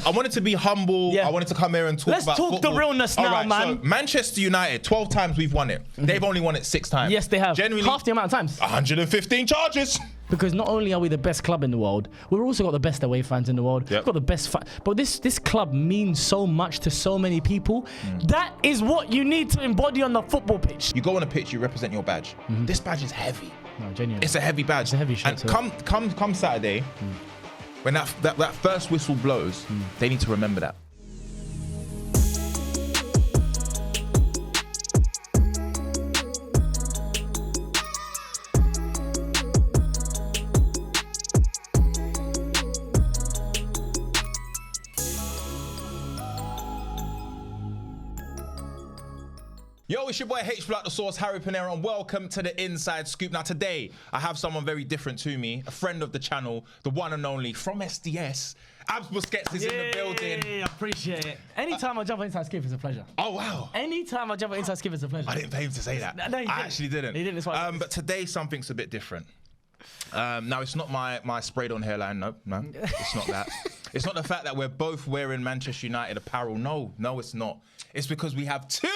I wanted to be humble. Yeah. I wanted to come here and talk Let's about talk football. the realness now, All right, man. So Manchester United, 12 times we've won it. They've only won it 6 times. Yes, they have. Genuinely, Half the amount of times. 115 charges. Because not only are we the best club in the world, we've also got the best away fans in the world. Yep. We've got the best but this club means so much to so many people. That is what you need to embody on the football pitch. You go on a pitch, you represent your badge. This badge is heavy. No, genuinely. It's a heavy badge. It's a heavy shirt. And come Saturday, when that first whistle blows, they need to remember that. Yo, it's your boy H Black the Sauce, Harry Panera, and welcome to the Inside Scoop. Now today, I have someone very different to me, a friend of the channel, the one and only from SDS. Abz Busquets is in the building. I appreciate it. Anytime I jump on Inside Scoop, it's a pleasure. Oh, wow. Anytime I jump on Inside Scoop, it's a pleasure. I didn't pay him to say that. No, I actually didn't. He didn't. But today, something's a bit different. Now, it's not my sprayed on hairline. No, it's not that. It's not the fact that we're both wearing Manchester United apparel. No, it's not. It's because we have 2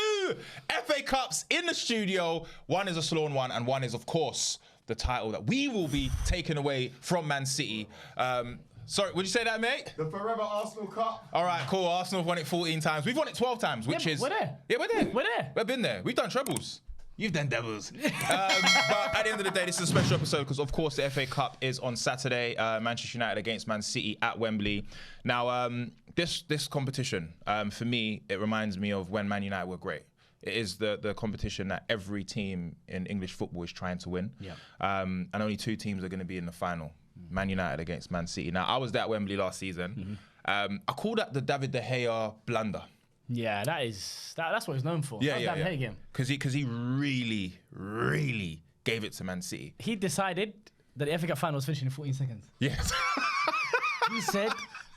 FA Cups in the studio. One is a Sloan one, and one is, of course, the title that we will be taking away from Man City. Sorry, would you say that, mate? The Forever Arsenal Cup. All right, cool. Arsenal have won it 14 times. We've won it 12 times, which is... We're there. Yeah, we're there. We're there. We've been there. We've done trebles. You've done doubles. But at the end of the day, this is a special episode because, of course, the FA Cup is on Saturday. Manchester United against Man City at Wembley. Now, this competition, for me, it reminds me of when Man United were great. It is the competition that every team in English football is trying to win. Yeah. And only 2 teams are going to be in the final. Man United against Man City. Now, I was there at Wembley last season. I call that the David De Gea blunder. Yeah, that's what he's known for. Yeah. Because he really, really gave it to Man City. He decided that the FA Cup final was finishing in 14 seconds. Yes. He said,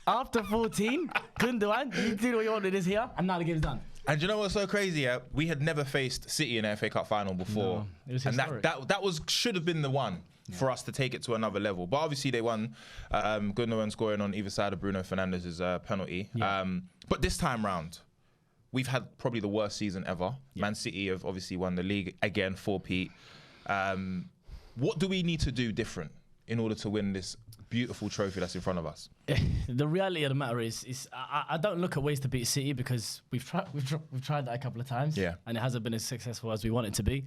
after 14, Gundogan, you did what you wanted this here, and now the game's done. And you know what's so crazy? Yeah? We had never faced City in an FA Cup final before. No, it was historic. And that should have been the one for us to take it to another level. But obviously they won. Gundogan scoring on either side of Bruno Fernandes's penalty. Yeah. But this time round, we've had probably the worst season ever. Yeah. Man City have obviously won the league again, 4-peat. What do we need to do different in order to win this beautiful trophy that's in front of us? The reality of the matter is I don't look at ways to beat City because we've tried that a couple of times, and it hasn't been as successful as we want it to be.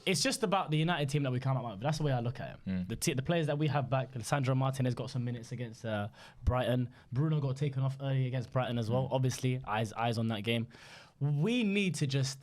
It's just about the United team that we come up with. That's the way I look at it. The players that we have back, Sandro Martinez got some minutes against Brighton. Bruno got taken off early against Brighton as well. Obviously, eyes on that game. We need to just,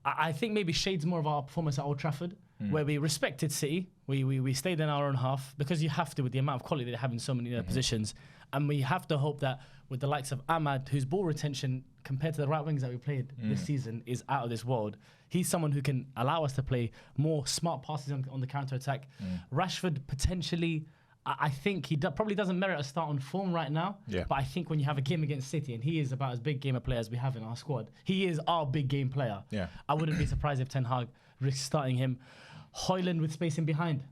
I think maybe shades more of our performance at Old Trafford, where we respected City. We stayed in our own half because you have to with the amount of quality they have in so many positions. And we have to hope that with the likes of Ahmad, whose ball retention compared to the right wings that we played this season is out of this world. He's someone who can allow us to play more smart passes on the counter-attack. Rashford potentially, I think he probably doesn't merit a start on form right now. Yeah. But I think when you have a game against City, and he is about as big game a player as we have in our squad, he is our big game player. Yeah. I wouldn't be surprised if Ten Hag risks starting him. Højlund with space in behind.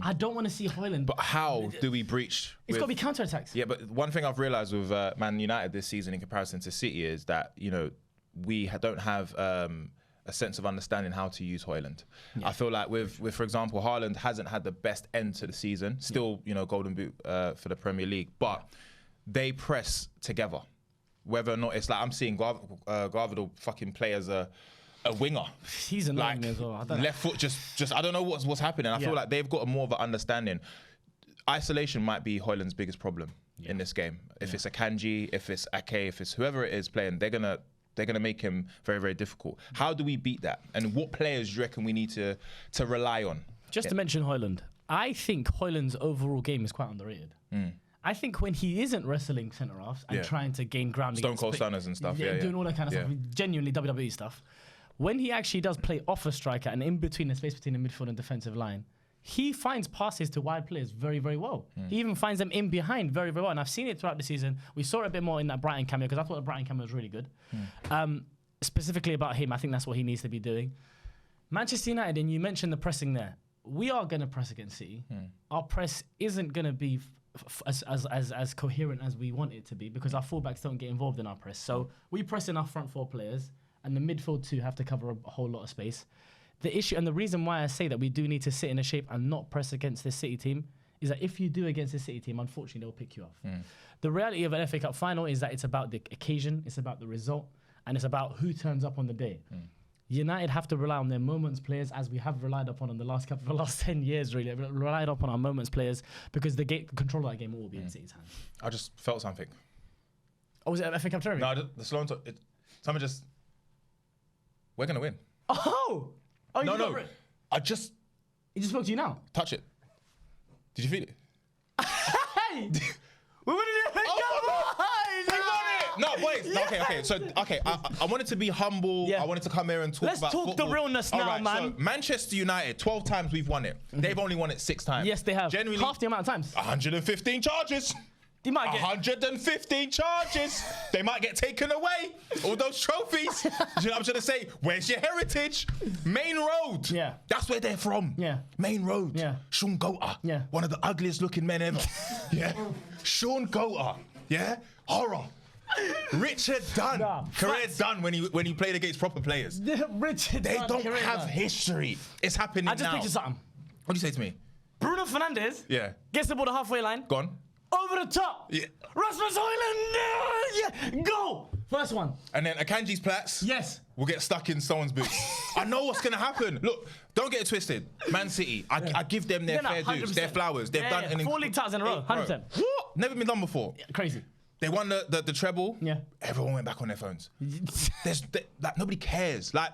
I don't want to see Højlund. But how do we breach? It's got to be counter-attacks. Yeah, but one thing I've realised with Man United this season in comparison to City is that, we don't have a sense of understanding how to use Højlund. Yeah. I feel like with for example, Haaland hasn't had the best end to the season. Still, Golden Boot for the Premier League. But they press together. Whether or not it's like I'm seeing Gvardiol fucking play as a winger. He's annoying as well. Left foot, just I don't know what's happening. I feel like they've got more of an understanding. Isolation might be Højlund's biggest problem in this game. If it's Akanji, if it's Ake, if it's whoever it is playing, they're gonna make him very, very difficult. How do we beat that? And what players do you reckon we need to rely on? Just to mention Højlund, I think Højlund's overall game is quite underrated. I think when he isn't wrestling centre halves and trying to gain ground, Stone Cold Stunners and stuff, doing all that kind of stuff, genuinely WWE stuff. When he actually does play off a striker and in between the space between the midfield and defensive line, he finds passes to wide players very, very well. He even finds them in behind very, very well. And I've seen it throughout the season. We saw it a bit more in that Brighton cameo because I thought the Brighton cameo was really good. Specifically about him, I think that's what he needs to be doing. Manchester United, and you mentioned the pressing there. We are going to press against City. Our press isn't going to be as coherent as we want it to be because our fullbacks don't get involved in our press. So we press in our front 4 players, and the midfield 2 have to cover a whole lot of space. The issue and the reason why I say that we do need to sit in a shape and not press against this City team is that if you do against the City team, unfortunately they'll pick you off. The reality of an FA Cup final is that it's about the occasion, it's about the result, and it's about who turns up on the day. United have to rely on their moments players, as we have relied upon in the last 10 years, really. We've relied upon our moments players because the control of that game will be in City's hands. I just felt something. Oh, was it FA Cup training? No, the slow someone just... We're going to win. Oh, no. He just spoke to you now. Touch it. Did you feel it? Hey! We're winning the FA Cup! No, boys. No, okay. So, I wanted to be humble. Yeah. I wanted to come here and talk Let's about talk football. the realness now, man. So Manchester United, 12 times we've won it. They've only won it 6 times. Yes, they have. Generally, half the amount of times. 115 charges. They might get 115 charges. They might get taken away. All those trophies. You know what I'm trying to say? Where's your heritage? Main Road. Yeah. That's where they're from. Yeah. Main Road. Yeah. Sean Goater. Yeah. One of the ugliest looking men ever. Yeah. Sean Goater. Yeah. Horror. Richard Dunn. Career done when he played against proper players. Richard They Dunn, don't career have done. history. It's happening now. I just picture something. What do you say to me? Bruno Fernandes gets the ball to the halfway line. Gone. Over the top. Yeah. Rasmus Højlund. Go. First one. And then Akanji's Platz. Yes. Will get stuck in someone's boots. I know what's going to happen. Look, don't get it twisted. Man City, I give them their fair dues, their flowers. They've done an 4 league titles in a row, 100%. What? Never been done before. Crazy. They won the treble. Yeah. Everyone went back on their phones. Like nobody cares. Like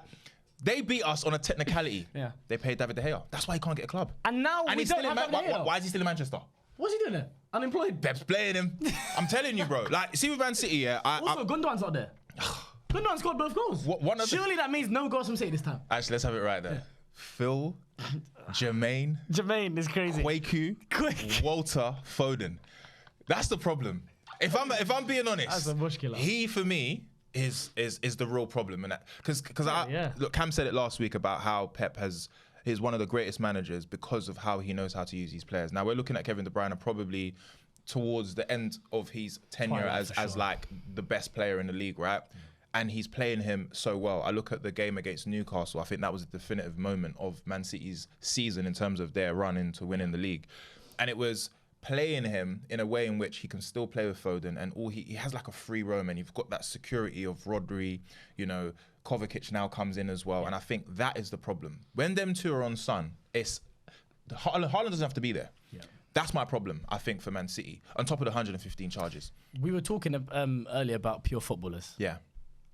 they beat us on a technicality. Yeah. They paid David De Gea. That's why he can't get a club. And now we he's don't still have in that player. Why is he still in Manchester? What's he doing there? Unemployed. Pep's playing him. I'm telling you, bro. Like, see with Man City, yeah. Also, Gundogan's not there. Gundogan scored both goals. Surely that means no goals from City this time. Actually, let's have it right there. Phil, Jermaine is crazy. Kwaku, Walter, Foden. That's the problem. If I'm being honest, that's a mushkila. He for me is the real problem, and because look, Cam said it last week about how Pep is one of the greatest managers because of how he knows how to use these players. Now we're looking at Kevin De Bruyne probably towards the end of his tenure as like the best player in the league, right? And he's playing him so well. I look at the game against Newcastle. I think that was the definitive moment of Man City's season in terms of their run into winning the league. And it was playing him in a way in which he can still play with Foden, and he has like a free roam, and you've got that security of Rodri, you know, Kovacic now comes in as well. And I think that is the problem. When them two are on Sun, Haaland doesn't have to be there. Yeah. That's my problem, I think, for Man City, on top of the 115 charges. We were talking earlier about pure footballers. Yeah.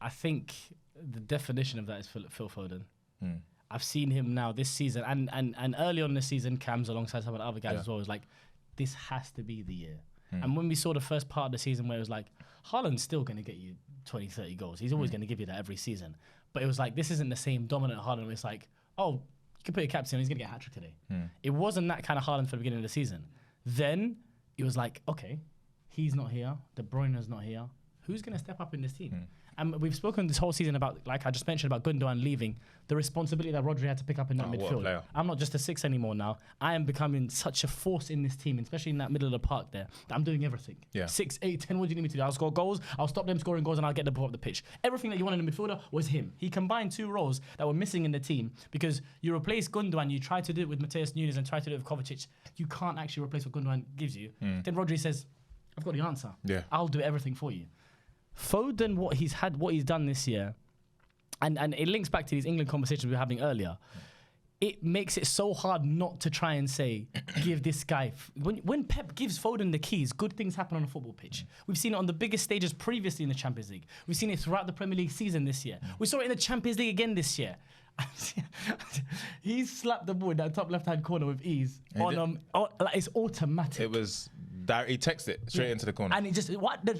I think the definition of that is Phil Foden. I've seen him now this season, and early on in the season, Cam's alongside some of the other guys as well. It was like, this has to be the year. And when we saw the first part of the season where it was like, Haaland's still going to get you 20, 30 goals. He's always going to give you that every season. But it was like, this isn't the same dominant Haaland where it's like, oh, you can put your caps in, he's going to get a hat-trick today. It wasn't that kind of Haaland for the beginning of the season. Then it was like, okay, he's not here. De Bruyne's not here. Who's going to step up in this team? And we've spoken this whole season about, like I just mentioned, about Gundogan leaving, the responsibility that Rodri had to pick up in that midfield. I'm not just a 6 anymore now. I am becoming such a force in this team, especially in that middle of the park there, that I'm doing everything. 6, 8, 10, what do you need me to do? I'll score goals, I'll stop them scoring goals, and I'll get the ball up the pitch. Everything that you wanted in the midfielder was him. He combined 2 roles that were missing in the team, because you replace Gundogan, you try to do it with Matheus Nunes and try to do it with Kovacic. You can't actually replace what Gundogan gives you. Then Rodri says, I've got the answer. I'll do everything for you. Foden, what he's done this year, and it links back to these England conversations we were having earlier. It makes it so hard not to try and say, give this guy. When Pep gives Foden the keys, good things happen on a football pitch. We've seen it on the biggest stages previously in the Champions League. We've seen it throughout the Premier League season this year. We saw it in the Champions League again this year. He slapped the ball in that top left-hand corner with ease. Like it's automatic. It was. He texted it straight into the corner. And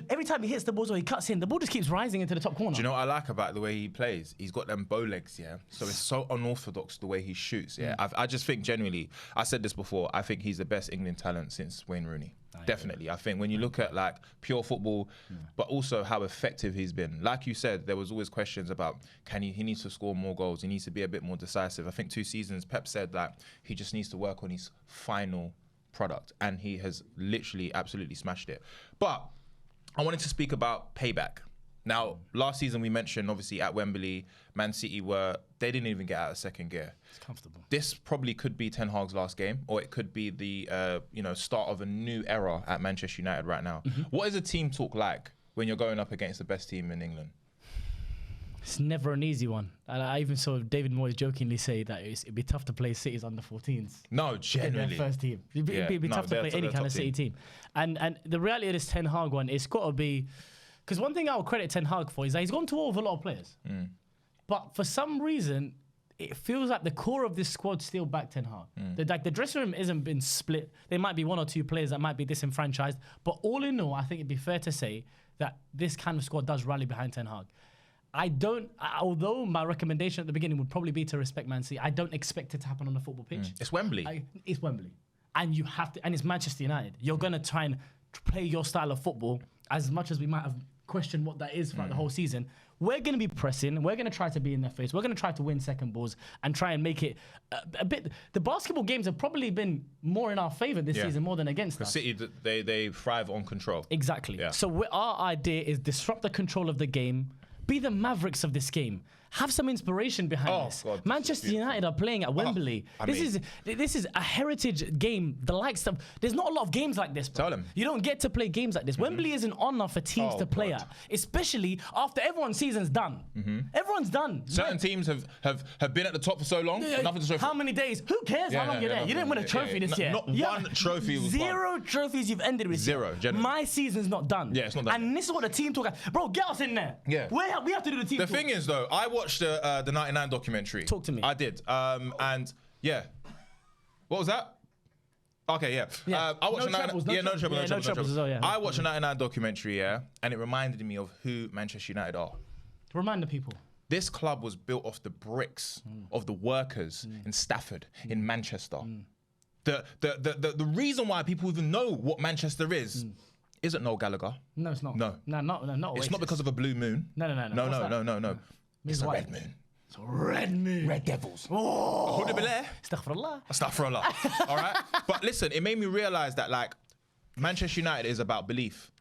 every time he hits the ball or he cuts in, the ball just keeps rising into the top corner. Do you know what I like about the way he plays? He's got them bow legs, yeah? So it's so unorthodox the way he shoots, yeah? I just think genuinely, I said this before, I think he's the best England talent since Wayne Rooney. Definitely. I think when you look at like pure football, but also how effective he's been. Like you said, there was always questions about he needs to score more goals. He needs to be a bit more decisive. I think 2 seasons, Pep said that he just needs to work on his final product, and he has literally absolutely smashed it. But I wanted to speak about payback. Now, last season we mentioned, obviously, at Wembley, Man City they didn't even get out of second gear. It's comfortable. This probably could be Ten Hag's last game, or it could be the start of a new era at Manchester United right now. What is a team talk like when you're going up against the best team in England? It's never an easy one. And I even saw David Moyes jokingly say that it'd be tough to play City's under 14s. No, genuinely. Their first team. It'd be tough to play any kind of City team. And the reality of this Ten Hag one, it's got to be... Because one thing I'll credit Ten Hag for is that he's gone to war with a lot of players. But for some reason, it feels like the core of this squad still back Ten Hag. The dressing room isn't been split. There might be one or two players that might be disenfranchised. But all in all, I think it'd be fair to say that this kind of squad does rally behind Ten Hag. Although my recommendation at the beginning would probably be to respect Man City, I don't expect it to happen on the football pitch. It's Wembley. It's Wembley. And you have to, and it's Manchester United. You're going to try and play your style of football as much as we might have questioned what that is throughout the whole season. We're going to be pressing. We're going to try to be in their face. We're going to try to win second balls and try and make it a bit. The basketball games have probably been more in our favour this season more than against us. City, they thrive on control. Exactly. Yeah. So our idea is disrupt the control of the game. Be the Mavericks of this game. Have some inspiration behind this. God, Manchester United are playing at Wembley. This is a heritage game. The likes of there's not a lot of games like this, bro. Tell them. You don't get to play games like this. Wembley is an honour for teams to play at, especially after everyone's season's done. Everyone's done. Certain teams have been at the top for so long. Nothing to show for. How many days? Who cares how long you're there? You didn't win a trophy this year. Not one trophy was Zero trophies you've ended with. Zero. Generally. My season's not done. Yeah, it's not done. And this is what the team talk about. Bro, get us in there. Yeah. We have to do the team talk. The thing is, though, I watched the 99 documentary. Talk to me. I did. And yeah. What was that? Okay, yeah. I watched No Troubles. I watched a 99 documentary, and it reminded me of who Manchester United are. Remind the people. This club was built off the bricks of the workers in Stafford, in Manchester. The reason why people even know what Manchester is isn't Noel Gallagher. No, it's not. No. Not It's not because of a blue moon. No. No. It's a red moon. It's a red moon. Red Devils. Oh. Astaghfirullah. All right? But listen, it made me realise that, like, Manchester United is about belief.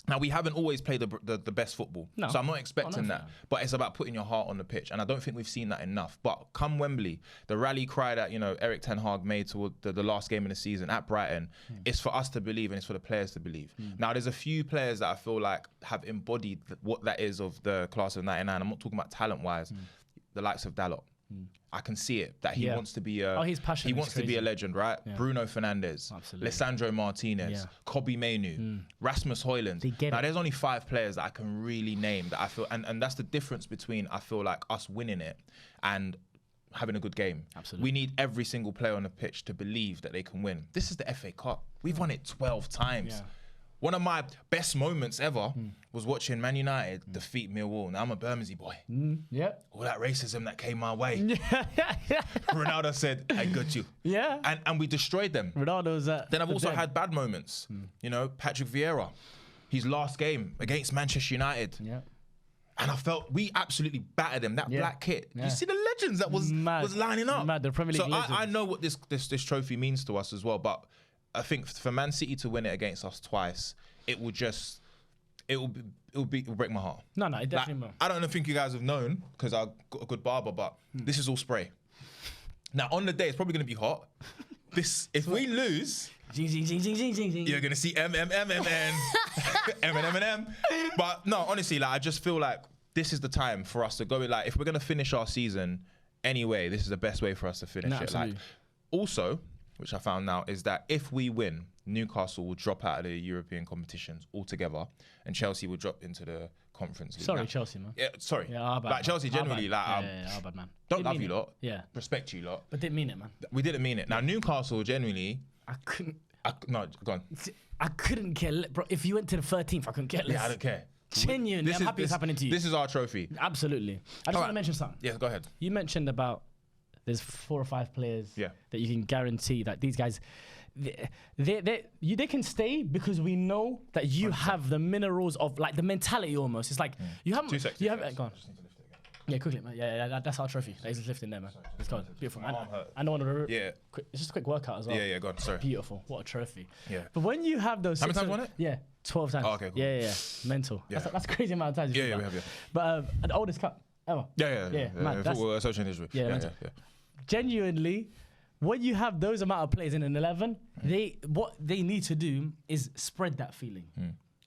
Now, we haven't always played the best football. No. So I'm not expecting that. But it's about putting your heart on the pitch. And I don't think we've seen that enough. But come Wembley, the rally cry that, Erik Ten Hag made toward the last game of the season at Brighton, it's for us to believe and it's for the players to believe. Now, there's a few players that I feel like have embodied what that is of the class of 99. I'm not talking about talent-wise. The likes of Dalot. I can see it, that he wants to be he's passionate. He wants to be a legend, right? Yeah. Bruno Fernandes, Lisandro Martinez, Kobbie Mainoo, Rasmus Højlund. Now, there's only 5 players that I can really name that I feel, and that's the difference between, I feel like, us winning it and having a good game. Absolutely. We need every single player on the pitch to believe that they can win. This is the FA Cup. We've won it 12 times. Yeah. One of my best moments ever was watching Man United defeat Millwall. Now, I'm a Bermondsey boy. All that racism that came my way. Ronaldo said, I got you. Yeah. And we destroyed them. Ronaldo's Then I've also had bad moments. Patrick Vieira, his last game against Manchester United. Yeah. And I felt we absolutely battered them. That black kit. You see the legends that was lining up. Mad, the Premier League legends. I know what this trophy means to us as well, but I think for Man City to win it against us twice, it will break my heart. No, it definitely will. I don't think you guys have known because I've got a good barber, but this is all spray. Now on the day, it's probably going to be hot. If we lose, you're going to see M. But no, honestly, I just feel like this is the time for us to go. Like, if we're going to finish our season anyway, this is the best way for us to finish it. Like, also, which I found now, is that if we win, Newcastle will drop out of the European competitions altogether, and Chelsea will drop into the Conference League. Sorry, Chelsea, man. Yeah, sorry. Yeah, our bad, like Chelsea, generally, our bad, man. Don't love you lot. Yeah. Respect you lot. But didn't mean it, man. We didn't mean it. Now, Newcastle, generally... No, go on. I couldn't care. Bro, if you went to the 13th, I couldn't care less. Yeah, I don't care. Genuinely, I'm happy it's happening to you. This is our trophy. Absolutely. I just want to mention something. Yeah, go ahead. You mentioned about there's 4 or 5 players that you can guarantee that these guys, they can stay because we know that you 100%. Have the minerals of, like, the mentality almost. It's like you haven't. 2 seconds. You haven't. Go on. Yeah, quickly, man. Yeah, that's our trophy. That is lifting there, man. It's gone. Beautiful. My arm hurt. I don't want to. Yeah. It's just a quick workout as well. Yeah, go on. Sorry. Beautiful. What a trophy. Yeah. But when you have those. How many times won it? Yeah, 12 times. Oh, okay, cool. Yeah. Mental. Yeah. That's a crazy amount of times. Yeah, we have, yeah. But the oldest cup ever. Yeah. Man, Football association history. Yeah. Genuinely, when you have those amount of players in an 11, what they need to do is spread that feeling.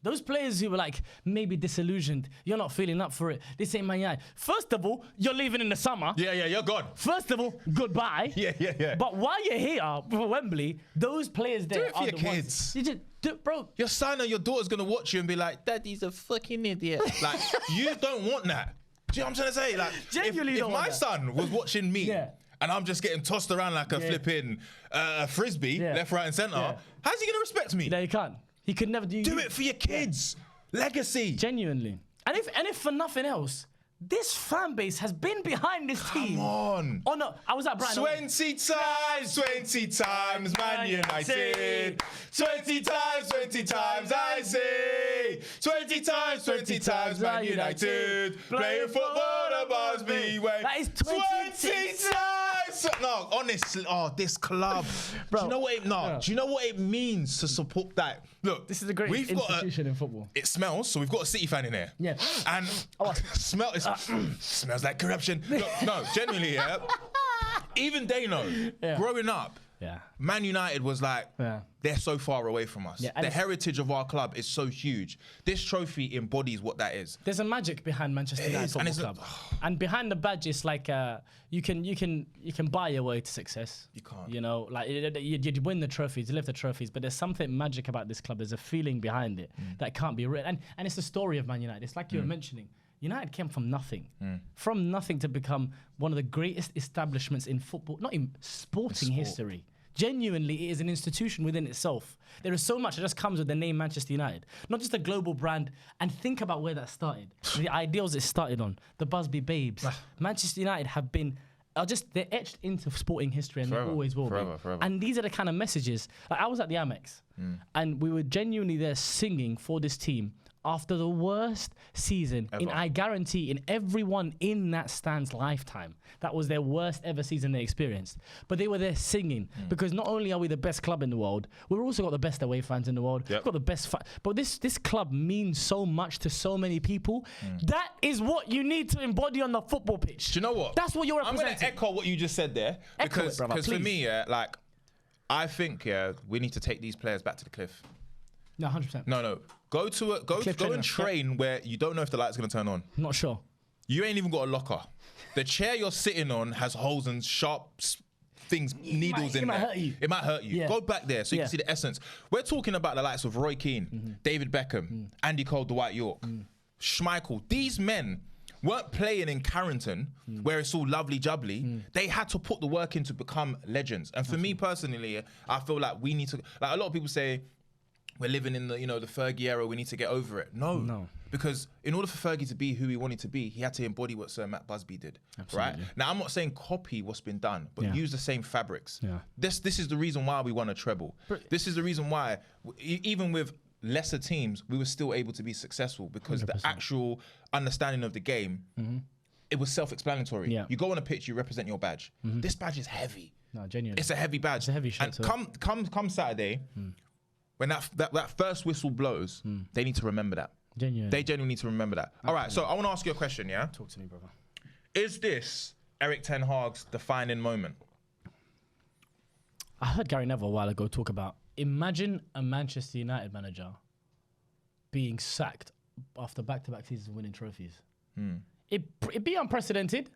Those players who were like maybe disillusioned, you're not feeling up for it. This ain't Man United. First of all, you're leaving in the summer. Yeah, you're gone. First of all, goodbye. Yeah. But while you're here for Wembley, those players there Do it for are your the kids. ones. Bro. Your son or your daughter's gonna watch you and be like, "Daddy's a fucking idiot." Like, you don't want that. Do you know what I'm trying to say? Like, Genuinely if don't my want that. son was watching me. Yeah. And I'm just getting tossed around like a flipping frisbee, left, right, and centre. Yeah. How's he gonna respect me? No, you can't. He could never do. Do it for your kids. Legacy. Genuinely. And if for nothing else, this fan base has been behind this team. Come on. Oh no, I was at Brighton. 20 times, Man United. 20 times, I say. 20 times, Man United. Playing football the Busby way. That is 20 times. No, honestly, this club. Bro, do you know what do you know what it means to support that? Look, This is the greatest institution in football. It smells, so we've got a City fan in here. Yeah. And smells like corruption. Look, no, genuinely, yeah. Even they know. Yeah. Growing up, Yeah. Man United was like, they're so far away from us. Yeah, the heritage of our club is so huge. This trophy embodies what that is. There's a magic behind Manchester United Football Club, and behind the badge, it's like you can buy your way to success. You can't. You know, like you win the trophies, you lift the trophies, but there's something magic about this club. There's a feeling behind it that can't be written, and it's the story of Man United. It's like you were mentioning. United came from nothing to become one of the greatest establishments in football, not in sporting history. Genuinely, it is an institution within itself. There is so much that just comes with the name Manchester United. Not just a global brand. And think about where that started. The ideals it started on. The Busby Babes. Manchester United have been... they're etched into sporting history and they always will be. Forever. And these are the kind of messages. Like I was at the Amex and we were genuinely there singing for this team after the worst season I guarantee in everyone in that stand's lifetime. That was their worst ever season they experienced. But they were there singing because not only are we the best club in the world, we've also got the best away fans in the world. We've got the best but this club means so much to so many people. That is what you need to embody on the football pitch. Do you know what? That's what you're representing. I'm going to echo what you just said there. Because for me, I think we need to take these players back to the cliff. No, 100%. No. Go and train where you don't know if the light's going to turn on. Not sure. You ain't even got a locker. The chair you're sitting on has holes and sharp needles in there. It might hurt you. Yeah. Go back there so you can see the essence. We're talking about the likes of Roy Keane, David Beckham, Andy Cole, Dwight York, Schmeichel. These men weren't playing in Carrington where it's all lovely jubbly. They had to put the work in to become legends. And for me personally, I feel like we need to, like a lot of people say, we're living in the Fergie era, we need to get over it. No. Because in order for Fergie to be who he wanted to be, he had to embody what Sir Matt Busby did. Absolutely. Right? Now, I'm not saying copy what's been done, but use the same fabrics. Yeah. This is the reason why we won a treble. This is the reason why, even with lesser teams, we were still able to be successful because 100%. The actual understanding of the game, it was self-explanatory. Yeah. You go on a pitch, you represent your badge. This badge is heavy. No, genuinely. It's a heavy badge. It's a heavy shirt. And come Saturday, when that first whistle blows, they need to remember that. Genuinely. They genuinely need to remember that. All right, so I want to ask you a question, yeah? Talk to me, brother. Is this Erik Ten Hag's defining moment? I heard Gary Neville a while ago talk about, imagine a Manchester United manager being sacked after back-to-back seasons winning trophies. It'd be unprecedented,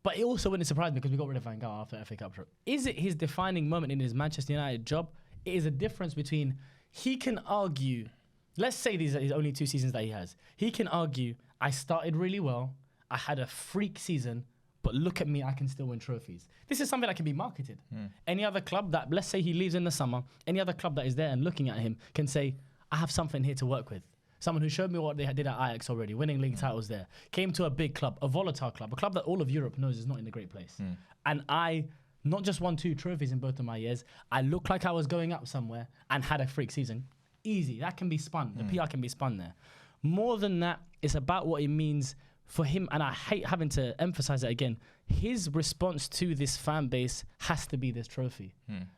but it also wouldn't surprise me because we got rid of Van Gaal after FA Cup. Is it his defining moment in his Manchester United job? It is a difference between, he can argue, let's say these are his only 2 seasons that he has. He can argue, I started really well, I had a freak season, but look at me, I can still win trophies. This is something that can be marketed. Any other club that, let's say he leaves in the summer, any other club that is there and looking at him can say, I have something here to work with. Someone who showed me what they did at Ajax already, winning league titles there, came to a big club, a volatile club, a club that all of Europe knows is not in a great place. And I not just won 2 trophies in both of my years, I looked like I was going up somewhere and had a freak season. Easy, that can be spun. The PR can be spun there. More than that, it's about what it means for him, and I hate having to emphasize it again, his response to this fan base has to be this trophy.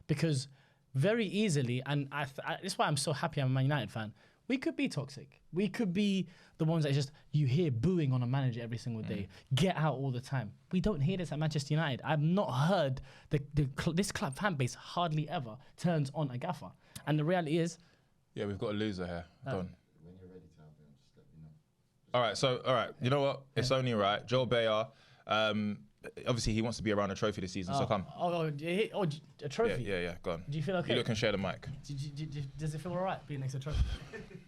Because very easily, and that's why I'm so happy I'm a Man United fan, we could be toxic. We could be the ones that just, you hear booing on a manager every single day, get out all the time. We don't hear this at Manchester United. I've not heard this club fan base hardly ever turns on a gaffer. And the reality is... Yeah, we've got a loser here. Done. When you're ready to have them, just let me know. All right, you know what? It's only right. Joel Beya, obviously he wants to be around a trophy this season, so come. A trophy? Yeah, go on. Do you feel okay? You look and share the mic. Does it feel all right being next to a trophy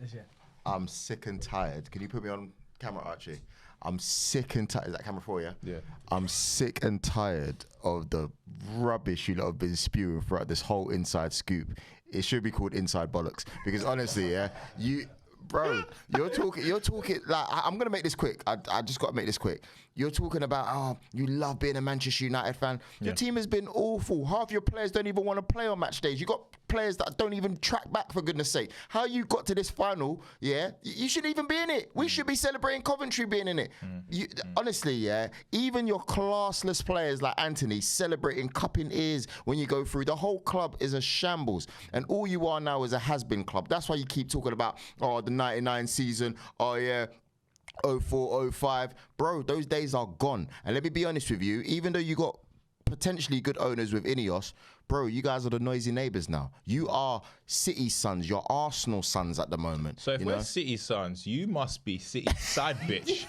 this year? I'm sick and tired. Can you put me on camera, Archie? I'm sick and tired. Is that camera 4, yeah? Yeah. I'm sick and tired of the rubbish you lot have been spewing throughout this whole inside scoop. It should be called inside bollocks. Because honestly, yeah, bro, you're talking like, I'm gonna make this quick. I just gotta make this quick. You're talking about, you love being a Manchester United fan. Your team has been awful. Half your players don't even want to play on match days. You got players that don't even track back, for goodness sake. How you got to this final, yeah, you should even be in it. We should be celebrating Coventry being in it. Honestly, yeah, even your classless players like Anthony celebrating cupping ears when you go through. The whole club is a shambles. And all you are now is a has-been club. That's why you keep talking about, the 99 season, 04, 05. Bro, those days are gone. And let me be honest with you, even though you got potentially good owners with Ineos, bro, you guys are the noisy neighbours now. You are City sons, you're Arsenal sons at the moment. So if we're City sons, you must be City side bitch.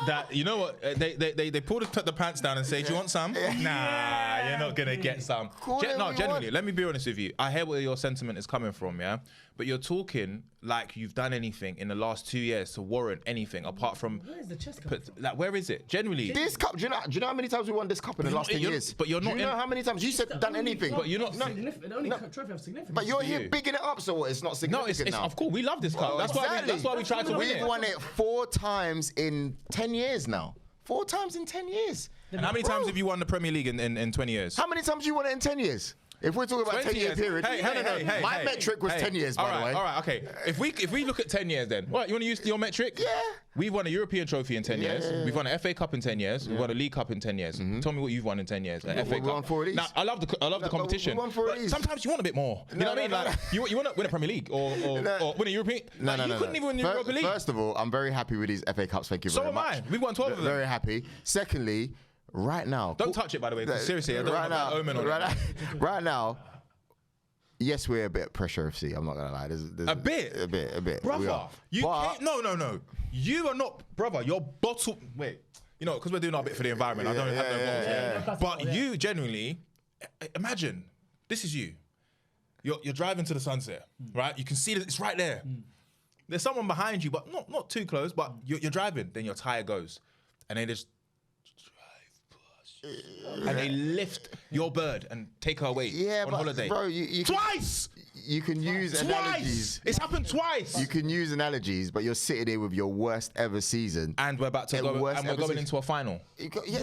That you know what, they pull the pants down and say, do you want some? Nah, you're not gonna get some. Genuinely, let me be honest with you. I hear where your sentiment is coming from, yeah? But you're talking like you've done anything in the last 2 years to warrant anything apart from... Where's the chest cup? Like, where is it? Genuinely. This cup, do you know how many times we won this cup in the last 10 years? But you're not... Do you know how many times you said done anything? But you're not... The only trophy of significance. But you're here bigging it up, so what? It's not significant now. Of course, we love this cup. That's why we try to win it. We've won it 4 times in 10 years now. 4 times in 10 years. And how many times have you won the Premier League in 20 years? How many times have you won it in 10 years? If we're talking about 10-year period, my metric was 10 years, by the way. All right, okay. If we look at 10 years then, what, you want to use your metric? Yeah. We've won a European trophy in 10 years. We've won an FA Cup in 10 years. We've won a League Cup in 10 years. Tell me what you've won in 10 years. FA Cup. We won 4 of these. Now, I love the competition. We won 4 of these. Sometimes you want a bit more. You know what I mean? Like, you want to win a Premier League or win a European. You couldn't even win the Europa League. First of all, I'm very happy with these FA Cups. Thank you very much. So am I. We've won 12 of them. Very happy. Secondly, right now. Don't touch it, by the way. Seriously, I don't want to omen on it. Right now. Yes, we're a bit pressure FC. I'm not gonna lie. There's a bit, brother. No. You are not, brother. You're bottle. Wait, you know, because we're doing our bit for the environment. I don't have no balls. But you genuinely, imagine this is you. You're driving to the sunset, right? You can see that it's right there. There's someone behind you, but not too close. But you're driving. Then your tire goes, and they just and they lift your bird and take her away on holiday. Bro, you twice! You can use analogies. It's happened twice. You can use analogies, but you're sitting here with your worst ever season. And we're about to go, and we're going into a final.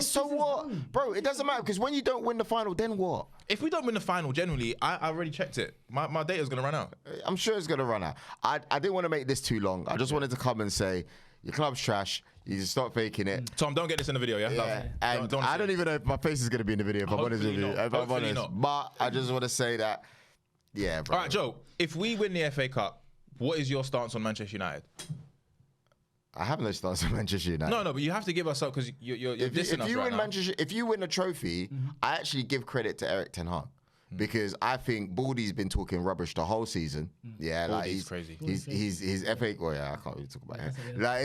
So what? Bro, it doesn't matter, because when you don't win the final, then what? If we don't win the final, generally, I already checked it. My data's going to run out. I'm sure it's going to run out. I didn't want to make this too long. I just wanted to come and say, your club's trash. You just stop faking it. Tom, don't get this in the video, yeah? And I don't even know if my face is going to be in the video, if I'm honest with you. If I'm honest. But I just want to say that, yeah, bro. All right, Joe, if we win the FA Cup, what is your stance on Manchester United? I have no stance on Manchester United. No, but you have to give us up because you're dissing us right now. If you win a trophy, I actually give credit to Erik Ten Hag. Because I think Baldy's been talking rubbish the whole season. Yeah, like he's crazy. He's FA. Well, yeah, I can't really talk about him. Like,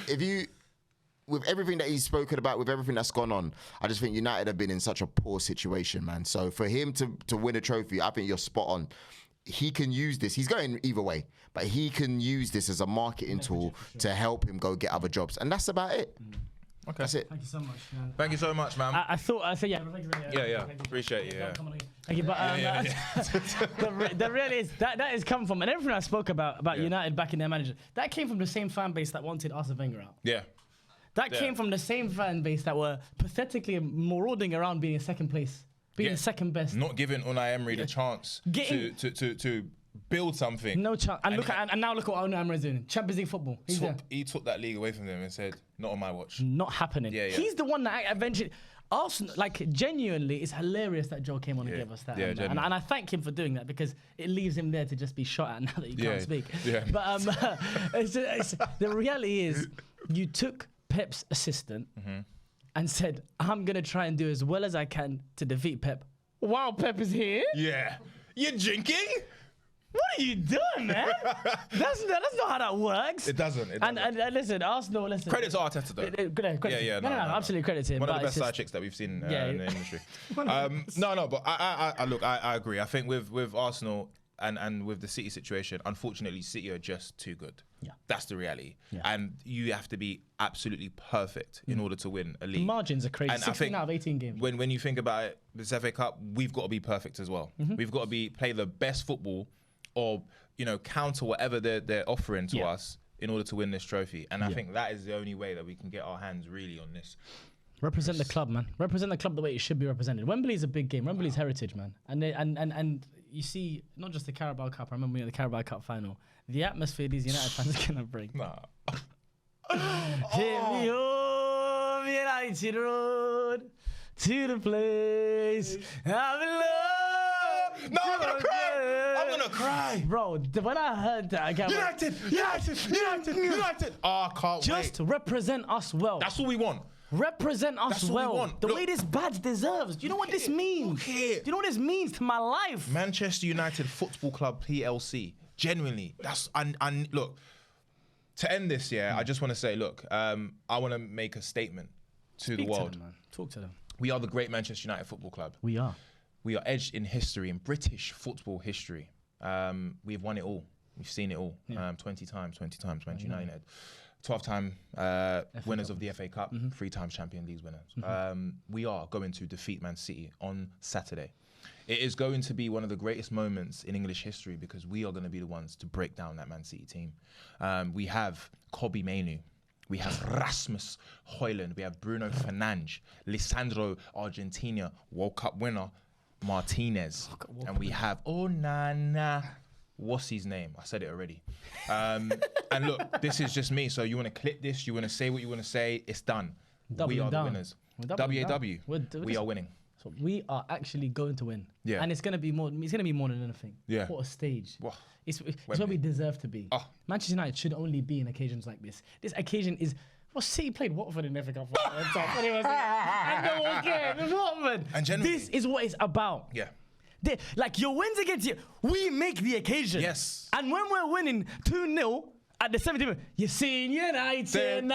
if you, with everything that he's spoken about, with everything that's gone on, I just think United have been in such a poor situation, man. So for him to win a trophy, I think you're spot on. He can use this. He's going either way, but he can use this as a marketing tool to help him go get other jobs, and that's about it. Okay. That's it. Thank you so much, man. Thank you so much, man. I said, yeah. Thank you, yeah. Appreciate you. Yeah. Thank you. But the real is that has come from, and everything I spoke about United backing their manager, that came from the same fan base that wanted Arsene Wenger out. Yeah. That came from the same fan base that were pathetically marauding around being in second place, being second best. Not giving Unai Emery the chance to build something. No chance. And now look at what Unai is doing. Champions League football. He took that league away from them and said, "Not on my watch." Not happening. Yeah. He's the one that eventually. Arsenal, like, genuinely, it's hilarious that Joe came on and gave us that. And I thank him for doing that because it leaves him there to just be shot at now that he can't speak. Yeah. But the reality is, you took Pep's assistant and said, I'm going to try and do as well as I can to defeat Pep. While Pep is here? Yeah. You're drinking? What are you doing, man? That's not how that works. It doesn't. And listen, Arsenal, Credit to Arteta, though. Credit. No, absolutely credit to him. One of the best side chicks that we've seen in the industry. But I agree. I think with Arsenal and with the City situation, unfortunately, City are just too good. Yeah. That's the reality. Yeah. And you have to be absolutely perfect in order to win a league. The margins are crazy. And 16 out of 18 games. When you think about it, this FA Cup, we've got to be perfect as well. We've got to play the best football or, counter whatever they're offering to us in order to win this trophy. And I think that is the only way that we can get our hands really on this. Represent the club, man. Represent the club the way it should be represented. Wembley is a big game. Wembley's heritage, man. And you see, not just the Carabao Cup. I remember the Carabao Cup final. The atmosphere these United fans are gonna bring. Nah. Take me home, United Road, to the place I'm in love. No, I'm gonna cry. I'm gonna cry. Bro, when I heard that, I got United. Oh, I can't just represent us well. That's all we want. Represent us well. The way this badge deserves. Do you know what this means? Do you know what this means to my life? Manchester United Football Club PLC. Genuinely, that's and look. To end this, I just want to say, look, I want to make a statement to the world. To them, man. Talk to them. We are the great Manchester United Football Club. We are. We are edged in history, in British football history. We've won it all. We've seen it all. 20 times, United. 12-time winners of the FA Cup, 3 times Champions League winners. We are going to defeat Man City on Saturday. It is going to be one of the greatest moments in English history because we are going to be the ones to break down that Man City team. We have Kobbie Mainoo. We have Rasmus Højlund. We have Bruno Fernandes. Lisandro Argentina, World Cup winner, Martinez. And we have Onana. What's his name? I said it already. And look, this is just me. So you want to clip this? You want to say what you want to say? It's done. We are the winners. WAW. We are winning. So we are actually going to win. Yeah. And it's going to be more. It's going to be more than anything. Yeah. What a stage. Wow. It's where we deserve to be. Oh. Manchester United should only be in occasions like this. This occasion is. Well, City played Watford in the FA Cup. And no one cared. It was Watford. And generally, this is what it's about. Yeah. Like your wins against you, we make the occasion. Yes. And when we're winning 2-0 at the 70th minute, you're seeing United.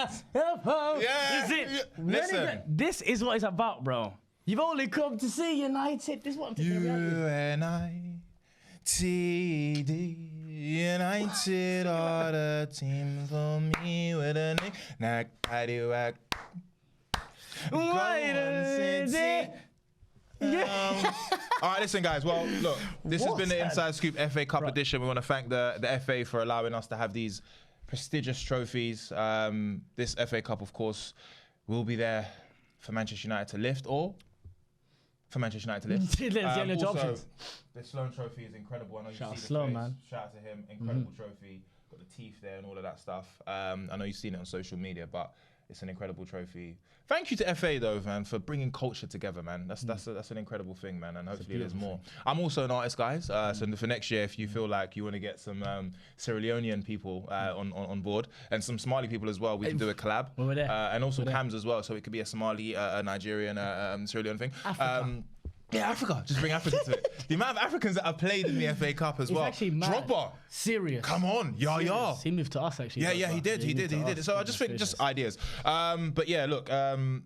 Listen. This is what it's about, bro. You've only come to see United. This is what I'm taking United are the team for me with a knack, paddy whack. All right, listen, guys. Well, look, this has been the Inside Scoop FA Cup edition. We want to thank the FA for allowing us to have these prestigious trophies. This FA Cup, of course, will be there for Manchester United to lift, or for Manchester United to lift. Also, the Sloan Trophy is incredible. I know you see the Sloan, face. man. Shout out to him. Incredible trophy. Got the teeth there and all of that stuff. I know you've seen it on social media, but it's an incredible trophy. Thank you to FA though, man, for bringing culture together, man. That's an incredible thing, man. And hopefully there's more. I'm also an artist, guys. So for next year, if you feel like you want to get some Sierra Leonean people on board and some Somali people as well, we can do a collab. Well, we're there. And also Cams as well. So it could be a Somali, a Nigerian, Sierra Leone thing. Yeah, Africa. Just bring Africa to it. The amount of Africans that have played in the FA Cup as well. Actually mad. Drogba. Serious. Come on. Yeah. He moved to us, actually. Yeah, he did. He did. So I just think just ideas. But yeah, look.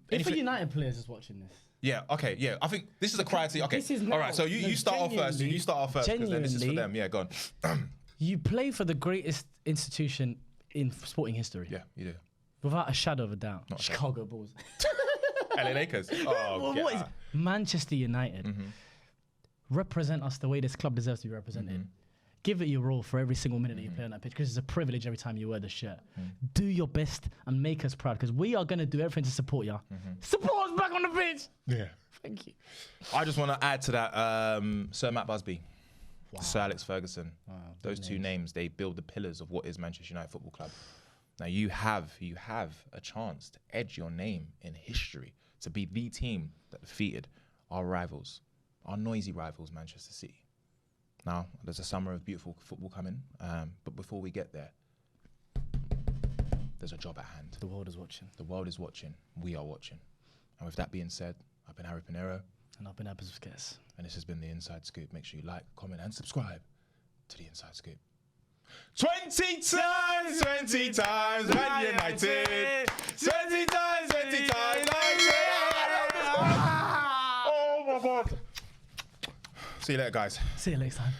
If a United players is watching this. Yeah, okay, yeah. I think this is a criteria. Okay, all right, so you start off first. You start off first because then this is for them. Yeah, go on. You play for the greatest institution in sporting history. Yeah, you do. Without a shadow of a doubt. Chicago Bulls. LA Lakers. Oh, what is Manchester United? Represent us the way this club deserves to be represented. Give it your all for every single minute that you play on that pitch, because it's a privilege every time you wear the shirt. Do your best and make us proud, because we are going to do everything to support you. Support us back on the pitch. Yeah. Thank you. I just want to add to that, Sir Matt Busby. Sir Alex Ferguson. Those two names, they build the pillars of what is Manchester United Football Club. Now you have a chance to edge your name in history, to be the team that defeated our rivals, our noisy rivals, Manchester City. Now, there's a summer of beautiful football coming, but before we get there, there's a job at hand. The world is watching. The world is watching. We are watching. And with that being said, I've been Harry Pinero. And I've been Abz Busquets. And this has been The Inside Scoop. Make sure you like, comment, and subscribe to The Inside Scoop. 20 times, Man United. 20 times, 20 times. Oh my God. See you later, guys. See you next time.